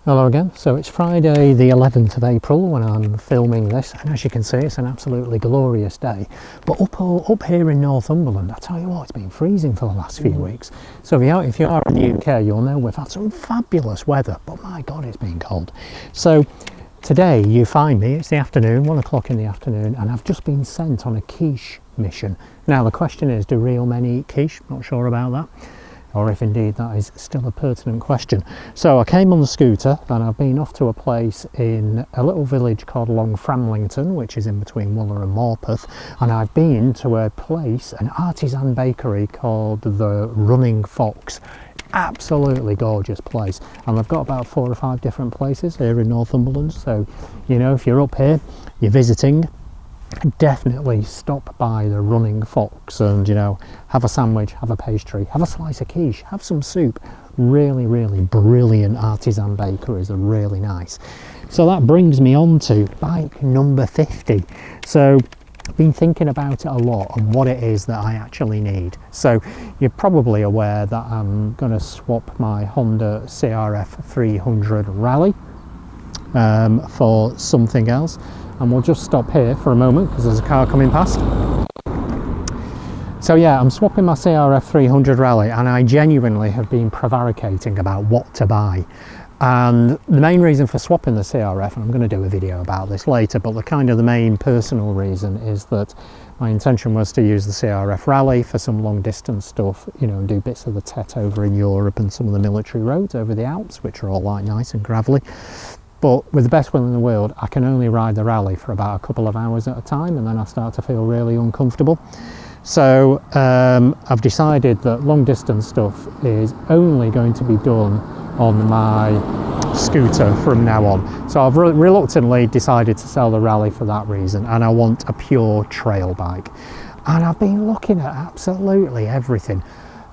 Hello again. So it's Friday the 11th of April when I'm filming this, and as you can see it's an absolutely glorious day. But up here in Northumberland, I tell you what, it's been freezing for the last few weeks. So if you are in the UK, you'll know we've had some fabulous weather, but my god, it's been cold. So today you find me, it's the afternoon, 1 o'clock in the afternoon, and I've just been sent on a quiche mission. Now the question is, do real men eat quiche? Not sure about that, or if indeed that is still a pertinent question. So I came on the scooter and I've been off to a place in a little village called Long Framlington, which is in between Wooler and Morpeth, and I've been to a place, an artisan bakery called the Running Fox. Absolutely gorgeous place, and they've got about 4 or 5 different places here in Northumberland. So if you're up here, you're visiting, definitely stop by the Running Fox and have a sandwich, have a pastry, have a slice of quiche, have some soup. Really brilliant artisan bakeries, are really nice. So that brings me on to bike number 50. So I've been thinking about it a lot and what it is that I actually need. So you're probably aware that I'm going to swap my Honda CRF 300 Rally for something else, and we'll just stop here for a moment because there's a car coming past. So yeah, I'm swapping my CRF 300 Rally, and I genuinely have been prevaricating about what to buy. And the main reason for swapping the CRF, and I'm going to do a video about this later, but the main personal reason is that my intention was to use the CRF Rally for some long distance stuff, and do bits of the TET over in Europe and some of the military roads over the Alps, which are all like nice and gravelly. But with the best will in the world, I can only ride the Rally for about a couple of hours at a time, and then I start to feel really uncomfortable. So I've decided that long distance stuff is only going to be done on my scooter from now on. So I've reluctantly decided to sell the Rally for that reason, and I want a pure trail bike. And I've been looking at absolutely everything.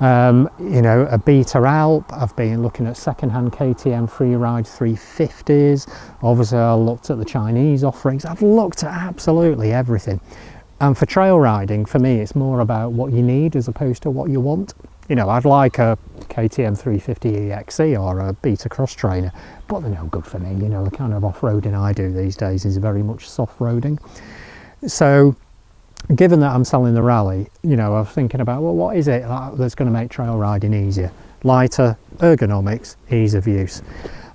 A Beta Alp, I've been looking at second-hand KTM Freeride 350s, obviously I looked at the Chinese offerings, I've looked at absolutely everything. And for trail riding, for me, it's more about what you need as opposed to what you want. I'd like a KTM 350 EXE or a Beta Cross Trainer, but they're no good for me. The kind of off-roading I do these days is very much soft-roading. So given that I'm selling the Rally, I was thinking about, well, what is it that's going to make trail riding easier? Lighter, ergonomics, ease of use.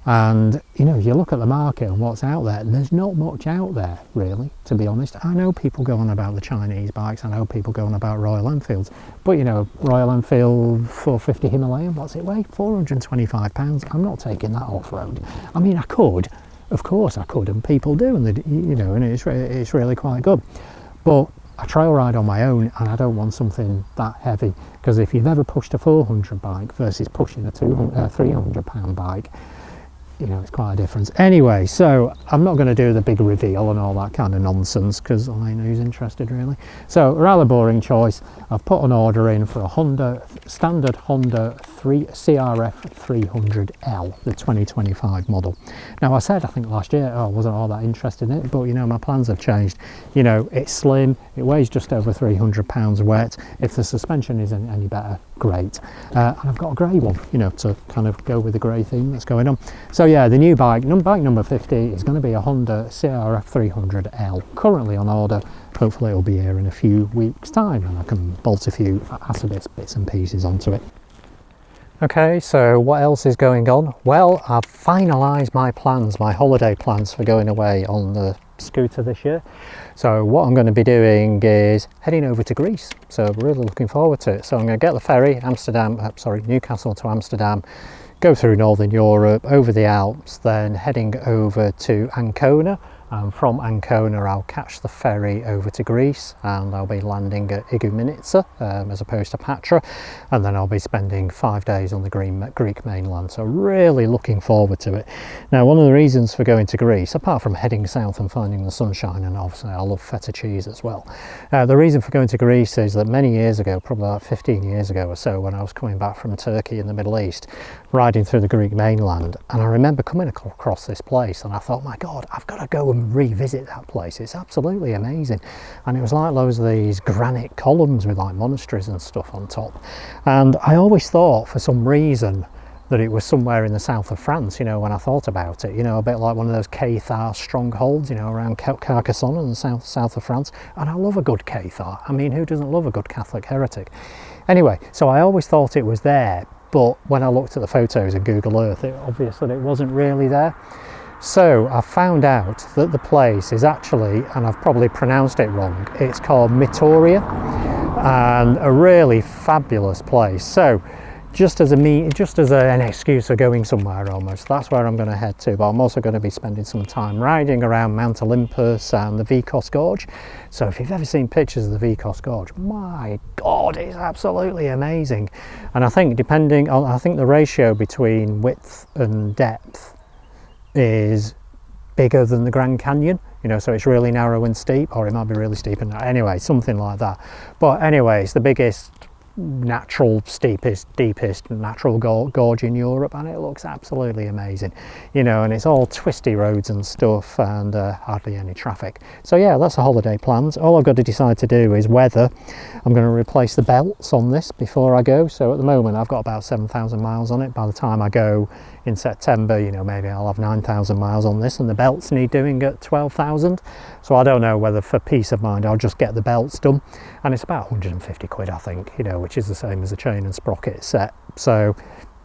And if you look at the market and what's out there, there's not much out there really, to be honest. I know people go on about the Chinese bikes, I know people go on about Royal Enfields, but Royal Enfield 450 Himalayan, what's it weigh? £425. I'm not taking that off-road. I mean, I could, of course I could, and people do, and and it's really quite good. But I trail ride on my own, and I don't want something that heavy, because if you've ever pushed a 400 bike versus pushing a 300 pound bike, it's quite a difference. Anyway, so I'm not going to do the big reveal and all that kind of nonsense, because I know who's interested really. So a rather boring choice. I've put an order in for a standard Honda CRF 300L, the 2025 model. Now I said, I think last year, I wasn't all that interested in it, but my plans have changed. It's slim, it weighs just over 300 pounds wet. If the suspension isn't any better, great. And I've got a grey one, to kind of go with the grey theme that's going on. So yeah, the new bike number 50 is going to be a Honda CRF 300L, currently on order. Hopefully it'll be here in a few weeks time and I can bolt a few Asabis bits and pieces onto it. Okay, so what else is going on? Well, I've finalised my plans, my holiday plans for going away on the scooter this year. So what I'm going to be doing is heading over to Greece. So really looking forward to it. So I'm going to get the ferry, Newcastle to Amsterdam, go through Northern Europe, over the Alps, then heading over to Ancona. From Ancona I'll catch the ferry over to Greece, and I'll be landing at Igoumenitsa as opposed to Patra, and then I'll be spending 5 days on the Greek mainland. So really looking forward to it. Now, one of the reasons for going to Greece, apart from heading south and finding the sunshine, and obviously I love feta cheese as well, the reason for going to Greece is that many years ago, probably about 15 years ago or so, when I was coming back from Turkey in the Middle East, riding through the Greek mainland, and I remember coming across this place and I thought, my god, I've got to go and revisit that place. It's absolutely amazing. And it was like loads of these granite columns with like monasteries and stuff on top. And I always thought for some reason that it was somewhere in the south of France, you know, when I thought about it, you know, a bit like one of those Cathar strongholds, you know, around Carcassonne in the south of France. And I love a good Cathar. I mean, who doesn't love a good Catholic heretic? Anyway, so I always thought it was there, but when I looked at the photos in Google Earth, it obvious that it wasn't really there. So I found out that the place is actually, and I've probably pronounced it wrong, it's called Mitoria, and a really fabulous place. So just as an excuse for going somewhere almost, that's where I'm going to head to. But I'm also going to be spending some time riding around Mount Olympus and the Vikos Gorge. So if you've ever seen pictures of the Vikos Gorge, my God, it's absolutely amazing. And I think I think the ratio between width and depth is bigger than the Grand Canyon, you know, so it's really narrow and steep, or it might be really steep and anyway, something like that. But anyway, it's the biggest natural, steepest, deepest natural gorge in Europe, and it looks absolutely amazing, you know, and it's all twisty roads and stuff, and hardly any traffic. So yeah, that's the holiday plans. All I've got to decide to do is whether I'm going to replace the belts on this before I go. So at the moment I've got about 7,000 miles on it. By the time I go in September, you know, maybe I'll have 9,000 miles on this, and the belts need doing at 12,000. So I don't know whether, for peace of mind, I'll just get the belts done, and it's about 150 quid, I think, you know, which is the same as a chain and sprocket set. So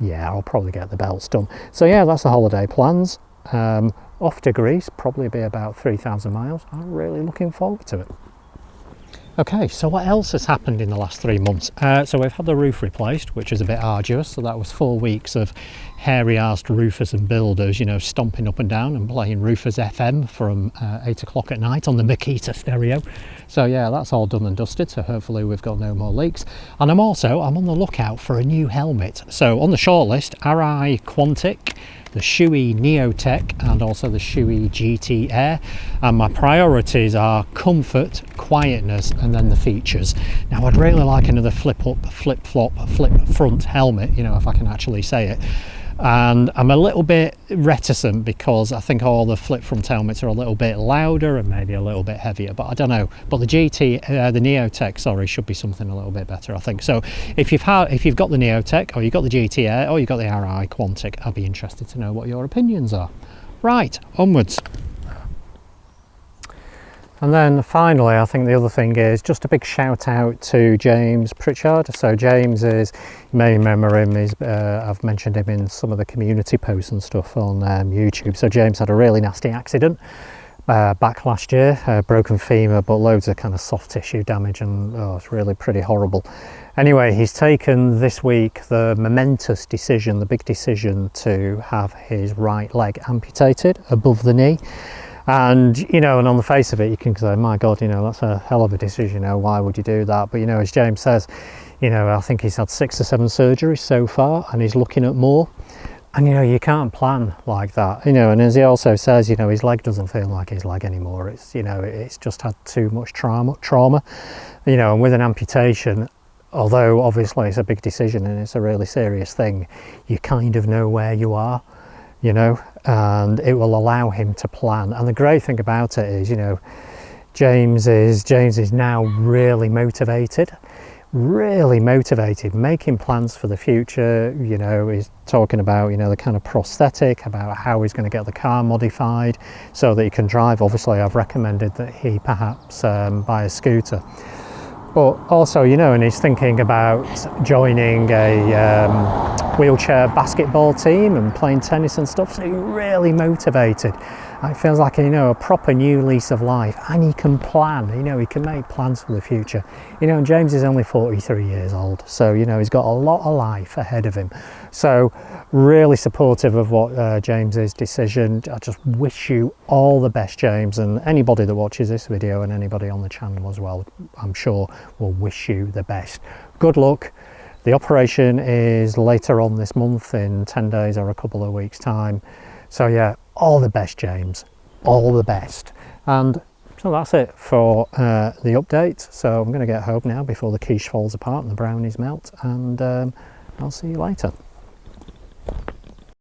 yeah, I'll probably get the belts done. So yeah, that's the holiday plans. Off to Greece, probably be about 3,000 miles. I'm really looking forward to it. Okay, so what else has happened in the last 3 months? So we've had the roof replaced, which is a bit arduous. So that was 4 weeks of hairy-arsed roofers and builders, you know, stomping up and down and playing Roofers FM from 8 o'clock at night on the Makita stereo. So yeah, that's all done and dusted. So hopefully we've got no more leaks. And I'm on the lookout for a new helmet. So on the shortlist, RI Quantic, the Shoei Neotech, and also the Shoei GT Air. And my priorities are comfort, quietness, and then the features. Now I'd really like another flip-up, flip-flop, flip-front helmet, you know, if I can actually say it. And I'm a little bit reticent because I think all the flip front helmets are a little bit louder and maybe a little bit heavier, but I don't know. But the Neotech, sorry, should be something a little bit better, I think. So if you've got the Neotech, or you've got the GT Air, or you've got the RI Quantic, I'd be interested to know what your opinions are. Right, onwards. And then finally, I think the other thing is just a big shout out to James Pritchard. So James is, you may remember him, I've mentioned him in some of the community posts and stuff on YouTube. So James had a really nasty accident back last year, broken femur, but loads of kind of soft tissue damage, and it's really pretty horrible. Anyway, he's taken this week the momentous decision, the big decision to have his right leg amputated above the knee. And, you know, and on the face of it, you can say, my God, you know, that's a hell of a decision, you know, why would you do that? But, you know, as James says, you know, I think he's had 6 or 7 surgeries so far, and he's looking at more. And, you know, you can't plan like that, you know, and as he also says, you know, his leg doesn't feel like his leg anymore. It's, you know, it's just had too much trauma, you know, and with an amputation, although obviously it's a big decision and it's a really serious thing, you kind of know where you are, you know, and it will allow him to plan. And the great thing about it is, you know, James is now really motivated, making plans for the future. You know, he's talking about, you know, the kind of prosthetic, about how he's going to get the car modified so that he can drive. Obviously I've recommended that he perhaps buy a scooter, but also, you know, and he's thinking about joining a wheelchair basketball team and playing tennis and stuff. So he's really motivated. It feels like, you know, a proper new lease of life, and he can plan, you know, he can make plans for the future. You know, and James is only 43 years old, so, you know, he's got a lot of life ahead of him. So really supportive of what James's decision. I just wish you all the best, James, and anybody that watches this video and anybody on the channel as well, I'm sure will wish you the best. Good luck. The operation is later on this month, in 10 days or a couple of weeks time. So yeah, all the best, James, all the best. And so that's it for the update. So I'm going to get home now before the quiche falls apart and the brownies melt, and I'll see you later.